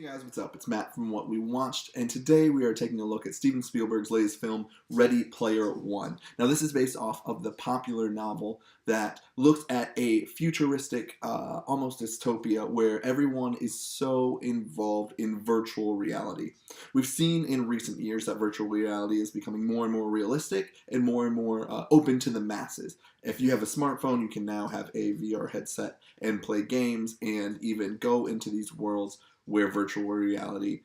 Hey guys, what's up? It's Matt from What We Watched, and today we are taking a look at Steven Spielberg's latest film, Ready Player One. Now, this is based off of the popular novel that looks at a futuristic, almost dystopia, where everyone is so involved in virtual reality. We've seen in recent years that virtual reality is becoming more and more realistic and more open to the masses. If you have a smartphone, you can now have a VR headset and play games and even go into these worlds where virtual reality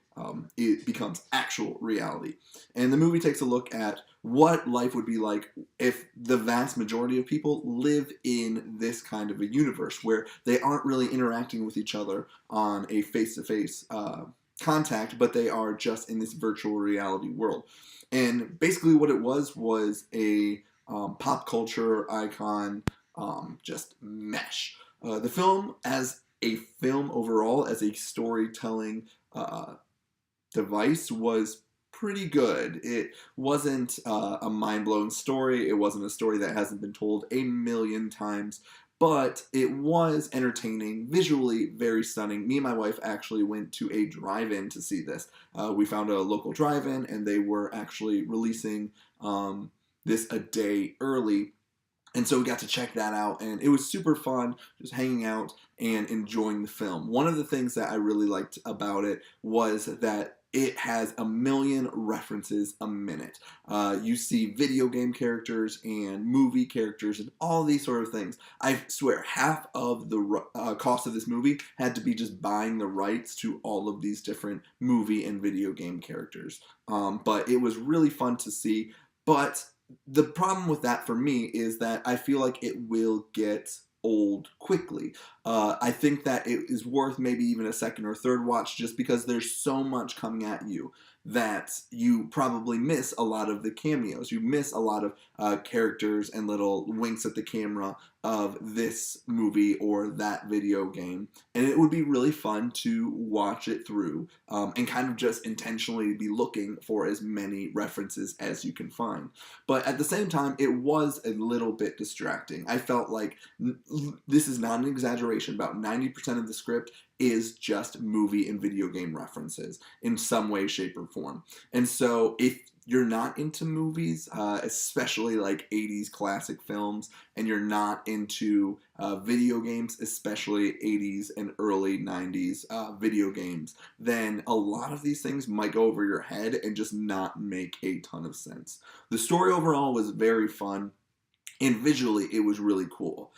it becomes actual reality. And the movie takes a look at what life would be like if the vast majority of people live in this kind of a universe where they aren't really interacting with each other on a face-to-face contact, but they are just in this virtual reality world. And basically what it was a pop culture icon just mesh. The film, as a film overall, as a storytelling device, was pretty good. It wasn't a mind-blowing story. It wasn't a story that hasn't been told a million times, but it was entertaining, visually very stunning. Me and my wife actually went to a drive-in to see this. We found a local drive-in, and they were actually releasing this a day early. And so we got to check that out, and it was super fun just hanging out and enjoying the film. One of the things that I really liked about it was that it has a million references a minute. You see video game characters and movie characters and all these sort of things. I swear, half of the cost of this movie had to be just buying the rights to all of these different movie and video game characters. But it was really fun to see. But the problem with that for me is that I feel like it will get old quickly. I think that it is worth maybe even a second or third watch just because there's so much coming at you that you probably miss a lot of the cameos. You miss a lot of characters and little winks at the camera of this movie or that video game. And it would be really fun to watch it through and kind of just intentionally be looking for as many references as you can find. But at the same time, it was a little bit distracting. I felt like, this is not an exaggeration, about 90% of the script is just movie and video game references in some way, shape, or form. And so if you're not into movies, especially like 80s classic films, and you're not into video games, especially 80s and early 90s video games, then a lot of these things might go over your head and just not make a ton of sense. The story overall was very fun. And visually, it was really cool.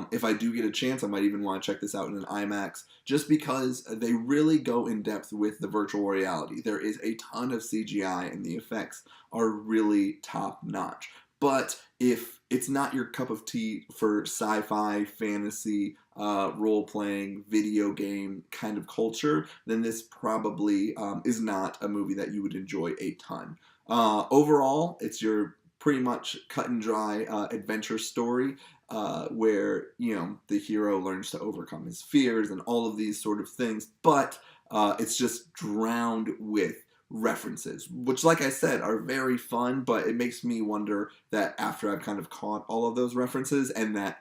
If I do get a chance, I might even want to check this out in an IMAX, just because they really go in depth with the virtual reality. There is a ton of CGI, and the effects are really top notch. But if it's not your cup of tea for sci-fi, fantasy, role-playing, video game kind of culture, then this probably is not a movie that you would enjoy a ton. Overall, it's your pretty much cut and dry adventure story where, you know, the hero learns to overcome his fears and all of these sort of things, but it's just drowned with references, which, like I said, are very fun, but it makes me wonder that after I've kind of caught all of those references and that,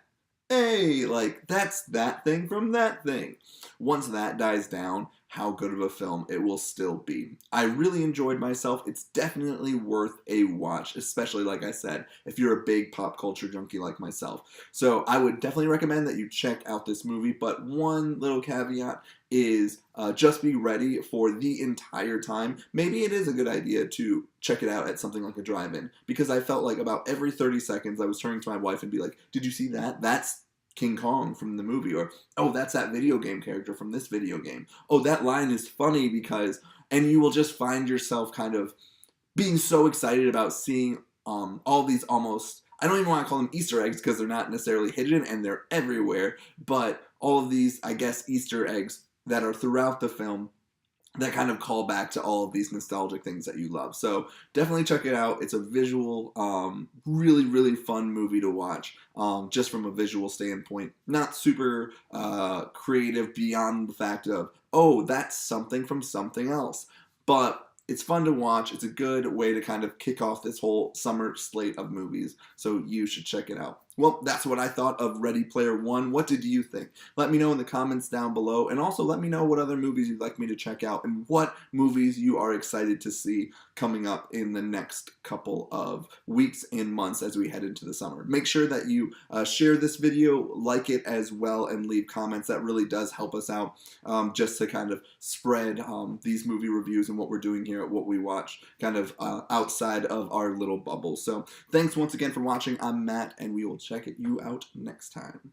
hey, like, that's that thing from that thing. Once that dies down, how good of a film it will still be. I really enjoyed myself. It's definitely worth a watch, especially, like I said, if you're a big pop culture junkie like myself. So I would definitely recommend that you check out this movie, but one little caveat is just be ready for the entire time. Maybe it is a good idea to check it out at something like a drive-in, because I felt like about every 30 seconds I was turning to my wife and be like, did you see that? That's King Kong from the movie, or oh, that's that video game character from this video game. Oh, that line is funny because, and you will just find yourself kind of being so excited about seeing all these almost, I don't even want to call them Easter eggs because they're not necessarily hidden and they're everywhere, but all of these, I guess, Easter eggs that are throughout the film that kind of call back to all of these nostalgic things that you love. So definitely check it out. It's a visual, really, really fun movie to watch, just from a visual standpoint. Not super creative beyond the fact of, oh, that's something from something else. But it's fun to watch. It's a good way to kind of kick off this whole summer slate of movies. So you should check it out. Well, that's what I thought of Ready Player One. What did you think? Let me know in the comments down below, and also let me know what other movies you'd like me to check out and what movies you are excited to see coming up in the next couple of weeks and months as we head into the summer. Make sure that you share this video, like it as well, and leave comments. That really does help us out, just to kind of spread these movie reviews and what we're doing here at What We Watch kind of outside of our little bubble. So thanks once again for watching. I'm Matt, and we will check you out next time.